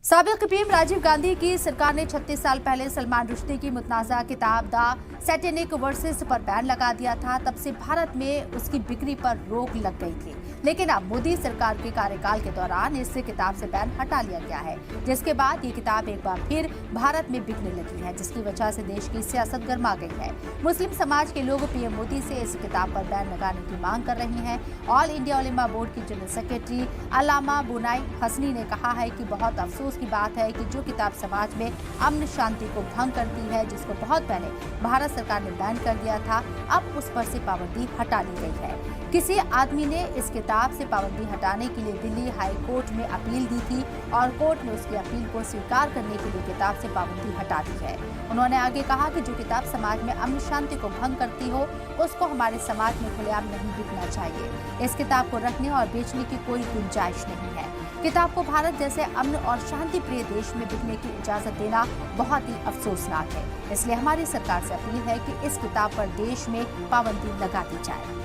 साबिक पीएम राजीव गांधी की सरकार ने 36 साल पहले सलमान रुश्दी की मुतनाज़ा किताब द सैटेनिक वर्सेस पर बैन लगा दिया था। तब से भारत में उसकी बिक्री पर रोक लग गई थी, लेकिन अब मोदी सरकार के कार्यकाल के दौरान इस किताब से बैन हटा लिया गया है, जिसके बाद ये किताब एक बार फिर भारत में बिकने लगी है, जिसकी वजह से देश की सियासत गर्मा गई है। मुस्लिम समाज के लोग पीएम मोदी से इस किताब पर बैन लगाने की मांग कर रहे हैं। ऑल इंडिया उलेमा बोर्ड की जनरल सेक्रेटरी अल्लामा बुनाई हसनी ने कहा है कि बहुत अफसोस की बात है कि जो किताब समाज में अमन शांति को भंग करती है, जिसको बहुत पहले भारत सरकार ने बैन कर दिया था, अब उस पर से पाबंदी हटा ली गई है। किसी आदमी ने इस किताब से पाबंदी हटाने के लिए दिल्ली हाई कोर्ट में अपील दी थी और कोर्ट ने उसकी अपील को स्वीकार करने के लिए किताब से पाबंदी हटा दी है। उन्होंने आगे कहा कि जो किताब समाज में अमन शांति को भंग करती हो, उसको हमारे समाज में खुलेआम नहीं बिकना चाहिए। इस किताब को रखने और बेचने की कोई गुंजाइश नहीं है। किताब को भारत जैसे अमन और शांति प्रिय देश में बिकने की इजाजत देना बहुत ही अफसोसनाक है। इसलिए हमारी सरकार से अपील है कि इस किताब पर देश में पाबंदी लगा दी जाए।